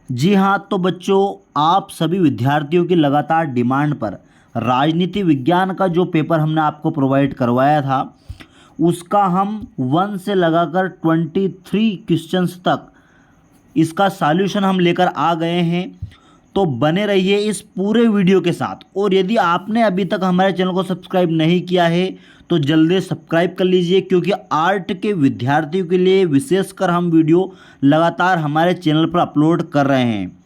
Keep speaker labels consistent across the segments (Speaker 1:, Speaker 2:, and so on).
Speaker 1: जी हाँ, तो बच्चों आप सभी विद्यार्थियों की लगातार डिमांड पर राजनीति विज्ञान का जो पेपर हमने आपको प्रोवाइड करवाया था उसका हम 1 से लगाकर 23 क्वेश्चंस तक इसका सॉल्यूशन हम लेकर आ गए हैं। तो बने रहिए इस पूरे वीडियो के साथ, और यदि आपने अभी तक हमारे चैनल को सब्सक्राइब नहीं किया है तो जल्दी सब्सक्राइब कर लीजिए, क्योंकि आर्ट के विद्यार्थियों के लिए विशेषकर हम वीडियो लगातार हमारे चैनल पर अपलोड कर रहे हैं।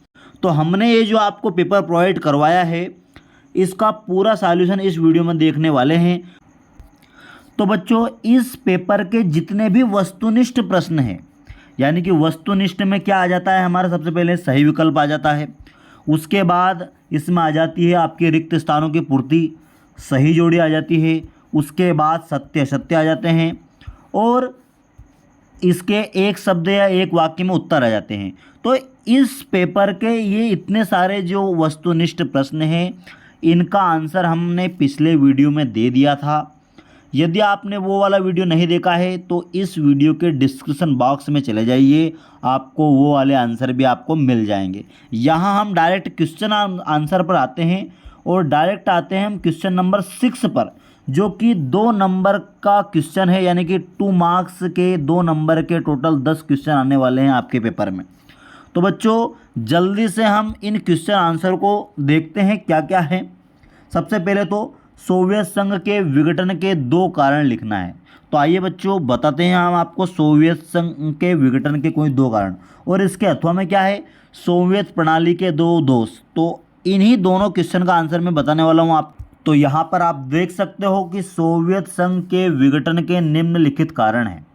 Speaker 1: तो हमने ये जो आपको पेपर प्रोवाइड करवाया है इसका पूरा सॉल्यूशन इस वीडियो में देखने वाले हैं। तो बच्चों इस पेपर के जितने भी वस्तुनिष्ठ प्रश्न हैं, यानी कि वस्तुनिष्ठ में क्या आ जाता है हमारा, सबसे पहले सही विकल्प आ जाता है, उसके बाद इसमें आ जाती है आपके रिक्त स्थानों की पूर्ति, सही जोड़ी आ जाती है, उसके बाद सत्य असत्य आ जाते हैं, और इसके एक शब्द या एक वाक्य में उत्तर आ जाते हैं। तो इस पेपर के ये इतने सारे जो वस्तुनिष्ठ प्रश्न हैं इनका आंसर हमने पिछले वीडियो में दे दिया था। यदि आपने वो वाला वीडियो नहीं देखा है तो इस वीडियो के डिस्क्रिप्शन बॉक्स में चले जाइए, आपको वो वाले आंसर भी आपको मिल जाएंगे। यहाँ हम डायरेक्ट क्वेश्चन आंसर पर आते हैं और डायरेक्ट आते हैं हम क्वेश्चन नंबर 6 पर, जो कि 2 नंबर का क्वेश्चन है, यानी कि 2 मार्क्स के 2 नंबर के टोटल 10 क्वेश्चन आने वाले हैं आपके पेपर में। तो बच्चों जल्दी से हम इन क्वेश्चन आंसर को देखते हैं क्या क्या है। सबसे पहले तो सोवियत संघ के विघटन के 2 कारण लिखना है। तो आइए बच्चों बताते हैं हम आपको सोवियत संघ के विघटन के कोई 2 कारण, और इसके अथवा में क्या है, सोवियत प्रणाली के 2 दोष। तो इन्हीं दोनों क्वेश्चन का आंसर मैं बताने वाला हूँ आप। तो यहाँ पर आप देख सकते हो कि सोवियत संघ के विघटन के निम्नलिखित कारण हैं।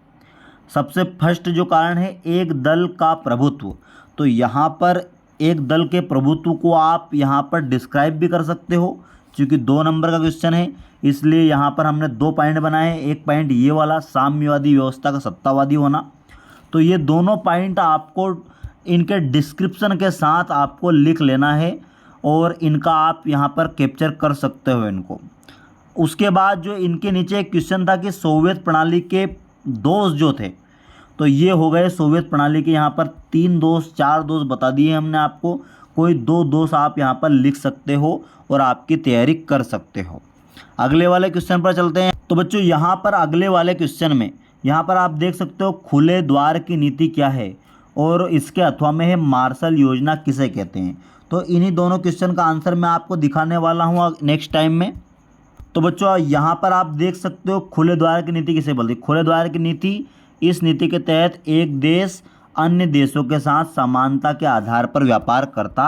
Speaker 1: सबसे फर्स्ट जो कारण है, एक दल का प्रभुत्व। तो यहाँ पर एक दल के प्रभुत्व को आप यहाँ पर डिस्क्राइब भी कर सकते हो, क्योंकि 2 नंबर का क्वेश्चन है इसलिए यहाँ पर हमने 2 पॉइंट बनाए हैं। एक पॉइंट ये वाला, साम्यवादी व्यवस्था का सत्तावादी होना। तो ये दोनों पॉइंट आपको इनके डिस्क्रिप्शन के साथ आपको लिख लेना है, और इनका आप यहाँ पर कैप्चर कर सकते हो इनको। उसके बाद जो इनके नीचे एक क्वेश्चन था कि सोवियत प्रणाली के दोष जो थे, तो ये हो गए सोवियत प्रणाली के यहाँ पर 3 दोष 4 दोष बता दिए हमने आपको। कोई 2 दोष आप यहाँ पर लिख सकते हो और आपकी तैयारी कर सकते हो। अगले वाले क्वेश्चन पर चलते हैं। तो बच्चों यहाँ पर अगले वाले क्वेश्चन में यहाँ पर आप देख सकते हो खुले द्वार की नीति क्या है, और इसके अथवा में है मार्शल योजना किसे कहते हैं। तो इन्हीं दोनों क्वेश्चन का आंसर मैं आपको दिखाने वाला हूँ नेक्स्ट टाइम में। तो बच्चों यहाँ पर आप देख सकते हो खुले द्वार की नीति किसे बोलती है। खुले द्वार की नीति, इस नीति के तहत एक देश अन्य देशों के साथ समानता के आधार पर व्यापार करता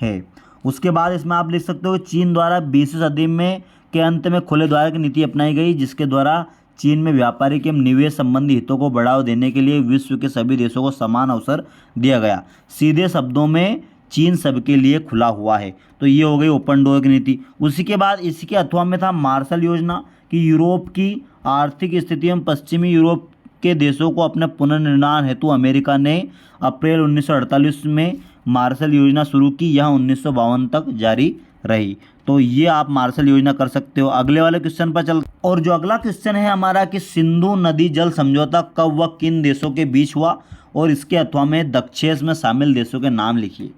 Speaker 1: है। उसके बाद इसमें आप लिख सकते हो चीन द्वारा 20वीं सदी में के अंत में खुले द्वार की नीति अपनाई गई, जिसके द्वारा चीन में व्यापारिक एवं निवेश संबंधी हितों को बढ़ावा देने के लिए विश्व के सभी देशों को समान अवसर दिया गया। सीधे शब्दों में चीन सबके लिए खुला हुआ है। तो ये हो गई ओपन डोर की नीति। उसी के बाद इसके अथवा में था मार्शल योजना, कि यूरोप की आर्थिक स्थिति एवं पश्चिमी यूरोप के देशों को अपने पुनर्निर्माण हेतु अमेरिका ने अप्रैल 1948 में मार्शल योजना शुरू की। यह 1952 तक जारी रही। तो ये आप मार्शल योजना कर सकते हो। अगले वाले क्वेश्चन पर चल, और जो अगला क्वेश्चन है हमारा कि सिंधु नदी जल समझौता कब व किन देशों के बीच हुआ, और इसके अथवा में दक्षेश में शामिल देशों के नाम लिखिए।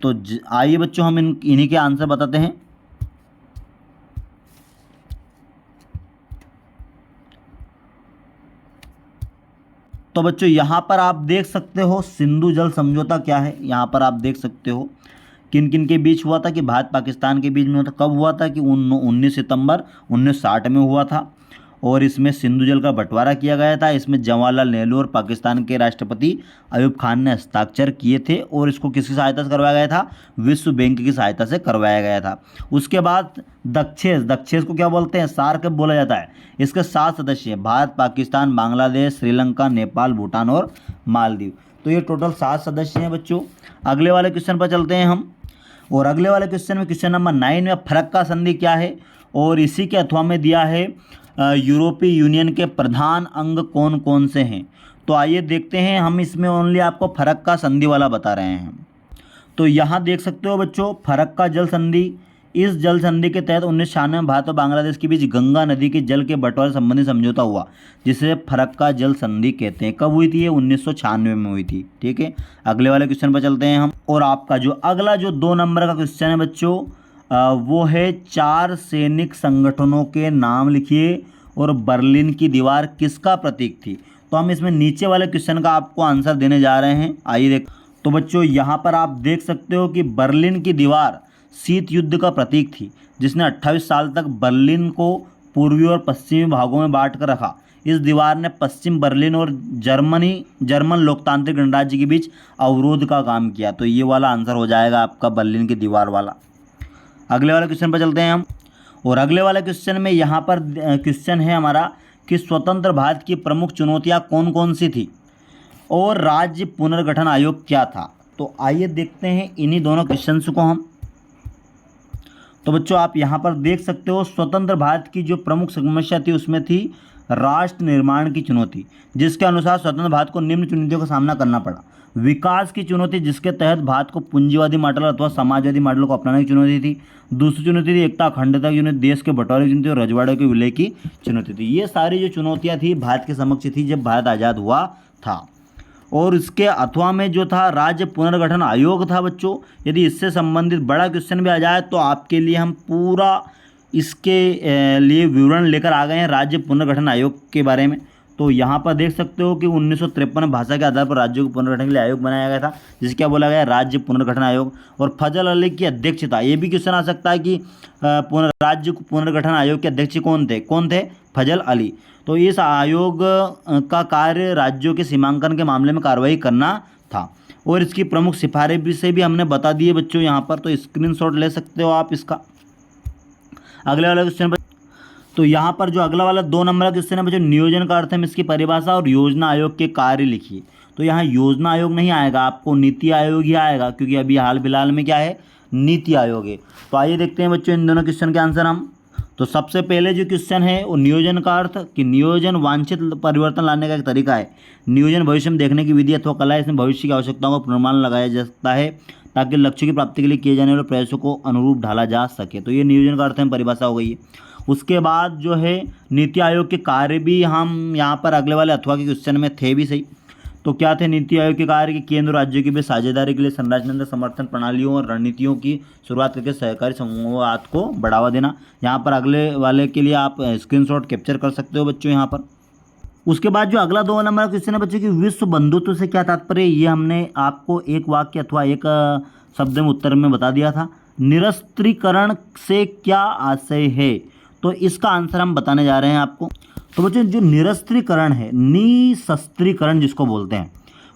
Speaker 1: तो आइए बच्चों हम इन्हीं के आंसर बताते हैं। तो बच्चों यहाँ पर आप देख सकते हो सिंधु जल समझौता क्या है। यहाँ पर आप देख सकते हो किन किन के बीच हुआ था, कि भारत पाकिस्तान के बीच में हुआ था। कब हुआ था, कि 19 सितंबर 1960 में हुआ था, और इसमें सिंधु जल का बंटवारा किया गया था। इसमें जवाहरलाल नेहरू और पाकिस्तान के राष्ट्रपति अयूब खान ने हस्ताक्षर किए थे, और इसको किसकी सहायता से करवाया गया था, विश्व बैंक की सहायता से करवाया गया था। उसके बाद दक्षेश को क्या बोलते हैं, सार्क बोला जाता है। इसके 7 सदस्य हैं, भारत, पाकिस्तान, बांग्लादेश, श्रीलंका, नेपाल, भूटान और मालदीव। तो ये टोटल 7 सदस्य हैं बच्चों। अगले वाले क्वेश्चन पर चलते हैं हम, और अगले वाले क्वेश्चन में क्वेश्चन नंबर 9 में फरक का संधि क्या है, और इसी के अथवा में दिया है यूरोपीय यूनियन के प्रधान अंग कौन कौन से हैं। तो आइए देखते हैं, हम इसमें ओनली आपको फरक का संधि वाला बता रहे हैं। तो यहाँ देख सकते हो बच्चों फरक का जल संधि। इस जल संधि के तहत 1996 में भारत और बांग्लादेश के बीच गंगा नदी के जल के बंटवारे संबंधी समझौता हुआ, जिसे फरक का जल संधि कहते हैं। कब हुई थी ये, 1996 में हुई थी। ठीक है, अगले वाले क्वेश्चन पर चलते हैं हम। और आपका जो अगला जो 2 नंबर का क्वेश्चन है बच्चों, वो है 4 सैनिक संगठनों के नाम लिखिए और बर्लिन की दीवार किसका प्रतीक थी। तो हम इसमें नीचे वाले क्वेश्चन का आपको आंसर देने जा रहे हैं। आइए देख, तो बच्चों यहाँ पर आप देख सकते हो कि बर्लिन की दीवार शीत युद्ध का प्रतीक थी, जिसने 28 साल तक बर्लिन को पूर्वी और पश्चिमी भागों में बांट कर रखा। इस दीवार ने पश्चिम बर्लिन और जर्मन लोकतांत्रिक गणराज्य के बीच अवरोध का काम किया। तो ये वाला आंसर हो जाएगा आपका बर्लिन की दीवार वाला। अगले वाले क्वेश्चन पर चलते हैं हम, और अगले वाले क्वेश्चन में यहाँ पर क्वेश्चन है हमारा कि स्वतंत्र भारत की प्रमुख चुनौतियाँ कौन कौन सी थी और राज्य पुनर्गठन आयोग क्या था। तो आइए देखते हैं इन्हीं दोनों क्वेश्चंस को हम। तो बच्चों आप यहाँ पर देख सकते हो, स्वतंत्र भारत की जो प्रमुख समस्या थी उसमें थी राष्ट्र निर्माण की चुनौती, जिसके अनुसार स्वतंत्र भारत को निम्न चुनौतियों का सामना करना पड़ा। विकास की चुनौती, जिसके तहत भारत को पूंजीवादी मॉडल अथवा समाजवादी मॉडल को अपनाने की चुनौती थी। दूसरी चुनौती थी एकता अखंडता की चुनौती, देश के बंटवारे की चुनौती और रजवाड़ों के विलय की चुनौती थी। ये सारी जो चुनौतियाँ थी भारत के समक्ष थी जब भारत आज़ाद हुआ था। और इसके अथवा में जो था राज्य पुनर्गठन आयोग था बच्चों। यदि इससे संबंधित बड़ा क्वेश्चन भी आ जाए तो आपके लिए हम पूरा इसके लिए विवरण लेकर आ गए हैं राज्य पुनर्गठन आयोग के बारे में। तो यहाँ पर देख सकते हो कि 1953 भाषा के आधार पर राज्यों के पुनर्गठन के लिए आयोग बनाया गया था, जिसे क्या बोला गया, राज्य पुनर्गठन आयोग। और फजल अली की अध्यक्षता, ये भी क्वेश्चन आ सकता है कि राज्य पुनर्गठन आयोग के अध्यक्ष कौन थे, फजल अली। तो इस आयोग का कार्य राज्यों के सीमांकन के मामले में कार्रवाई करना था। और इसकी प्रमुख सिफारिश से भी हमने बता दिए बच्चों यहाँ पर, तो स्क्रीनशॉट ले सकते हो आप इसका। अगले वाला क्वेश्चन पर, तो यहाँ पर जो अगला वाला 2 नंबर का क्वेश्चन है बच्चों, नियोजन का अर्थ है इसकी परिभाषा और योजना आयोग के कार्य लिखिए। तो यहाँ योजना आयोग नहीं आएगा, आपको नीति आयोग ही आएगा, क्योंकि अभी हाल फिलहाल में क्या है, नीति आयोग है। तो आइए देखते हैं बच्चों इन दोनों क्वेश्चन के आंसर हम। तो सबसे पहले जो क्वेश्चन है वो नियोजन का अर्थ, कि नियोजन वांछित परिवर्तन लाने का एक तरीका है। नियोजन भविष्य में देखने की विधि अथवा कला है, इसमें भविष्य की आवश्यकताओं का पूर्वानुमान लगाया जा सकता है ताकि लक्ष्य की प्राप्ति के लिए किए जाने वाले प्रयासों को अनुरूप ढाला जा सके। तो ये नियोजन का अर्थ में परिभाषा हो गई है। उसके बाद जो है नीति आयोग के कार्य भी हम यहाँ पर अगले वाले अथवा के क्वेश्चन में थे भी सही। तो क्या थे नीति आयोग के कार्य, कि केंद्र राज्यों के बीच साझेदारी के लिए संरचनात्मक समर्थन प्रणालियों और रणनीतियों की शुरुआत करके सहकारी संवाद को बढ़ावा देना। यहाँ पर अगले वाले के लिए आप स्क्रीनशॉट कैप्चर कर सकते हो बच्चों यहाँ पर। उसके बाद जो अगला 2 नंबर का क्वेश्चन है बच्चों की विश्व बंधुत्व से क्या तात्पर्य, ये हमने आपको एक वाक्य अथवा एक शब्द में उत्तर में बता दिया था। निरस्त्रीकरण से क्या आशय है, तो इसका आंसर हम बताने जा रहे हैं आपको। तो बच्चों जो निरस्त्रीकरण है, निशस्त्रीकरण जिसको बोलते हैं,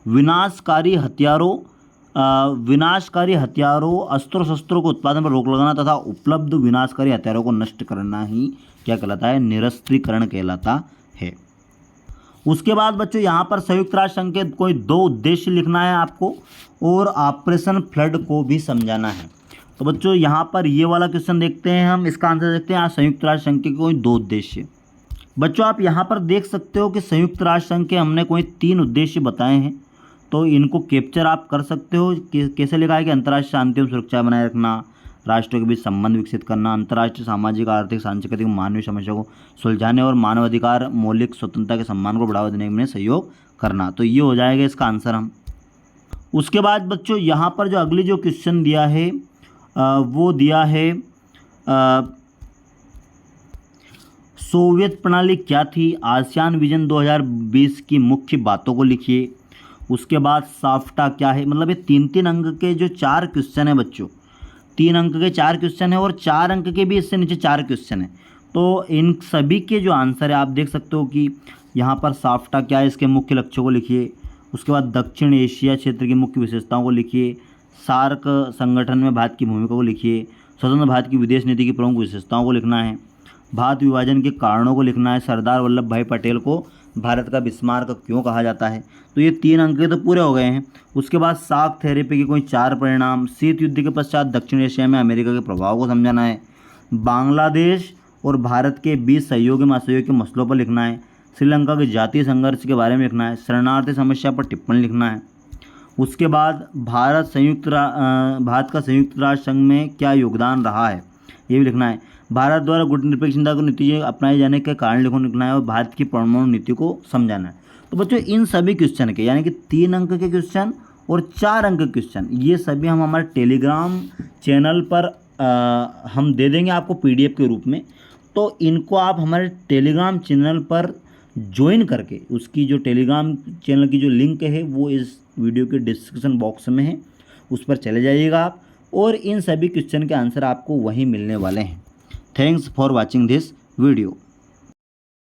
Speaker 1: विनाशकारी हथियारों अस्त्र शस्त्रों को उत्पादन पर रोक लगाना तथा उपलब्ध विनाशकारी हथियारों को नष्ट करना ही क्या कहलाता है, निरस्त्रीकरण कहलाता है। उसके बाद बच्चों यहाँ पर संयुक्त राष्ट्र संघ के कोई 2 उद्देश्य लिखना है आपको और ऑपरेशन फ्लड को भी समझाना है। तो बच्चों यहाँ पर ये वाला क्वेश्चन देखते हैं हम, इसका आंसर देखते हैं। संयुक्त राष्ट्र संघ के कोई 2 उद्देश्य। बच्चों आप यहाँ पर देख सकते हो कि संयुक्त राष्ट्र संघ के हमने कोई 3 उद्देश्य बताए हैं, तो इनको कैप्चर आप कर सकते हो। कैसे लिखा है कि अंतर्राष्ट्रीय शांति और सुरक्षा बनाए रखना, राष्ट्रों के बीच संबंध विकसित करना, अंतर्राष्ट्रीय सामाजिक आर्थिक सांस्कृतिक मानवीय समस्या को सुलझाने और मानवाधिकार मौलिक स्वतंत्रता के सम्मान को बढ़ावा देने में सहयोग करना। तो ये हो जाएगा इसका आंसर हम। उसके बाद बच्चों यहाँ पर जो अगली जो क्वेश्चन दिया है वो दिया है सोवियत प्रणाली क्या थी, आसियान विजन 2020 की मुख्य बातों को लिखिए। उसके बाद साफ्टा क्या है, मतलब ये 3-3 अंक के जो 4 क्वेश्चन है बच्चों, 3 अंक के 4 क्वेश्चन है और 4 अंक के भी इससे नीचे 4 क्वेश्चन है। तो इन सभी के जो आंसर है आप देख सकते हो कि यहाँ पर साफ्टा क्या है, इसके मुख्य लक्ष्यों को लिखिए। उसके बाद दक्षिण एशिया क्षेत्र की मुख्य विशेषताओं को लिखिए। सार्क संगठन में भारत की भूमिका को लिखिए। स्वतंत्र भारत की विदेश नीति की प्रमुख विशेषताओं को लिखना है। भारत विभाजन के कारणों को लिखना है। सरदार वल्लभ भाई पटेल को भारत का बिस्मार्क क्यों कहा जाता है। तो ये 3 अंक तो पूरे हो गए हैं। उसके बाद सार्क थेरेपी के कोई 4 परिणाम। शीत युद्ध के पश्चात दक्षिण एशिया में अमेरिका के प्रभाव को समझाना है। बांग्लादेश और भारत के बीच सहयोग एवं असहयोग के मसलों पर लिखना है। श्रीलंका के जातीय संघर्ष के बारे में लिखना है। शरणार्थी समस्या पर टिप्पणी लिखना है। उसके बाद भारत का संयुक्त राष्ट्र संघ में क्या योगदान रहा है, ये भी लिखना है। भारत द्वारा गुटनिरपेक्षता को नीति अपनाए जाने के कारण लिखना है और भारत की परमाणु नीति को समझाना है। तो बच्चों इन सभी क्वेश्चन के यानी कि 3 अंक के क्वेश्चन और 4 अंक के क्वेश्चन, ये सभी हम हमारे टेलीग्राम चैनल पर हम दे देंगे आपको PDF के रूप में। तो इनको आप हमारे टेलीग्राम चैनल पर ज्वाइन करके, उसकी जो टेलीग्राम चैनल की जो लिंक है वो इस वीडियो के डिस्क्रिप्शन बॉक्स में है, उस पर चले जाइएगा आप, और इन सभी क्वेश्चन के आंसर आपको वहीं मिलने वाले हैं। Thanks for watching this video.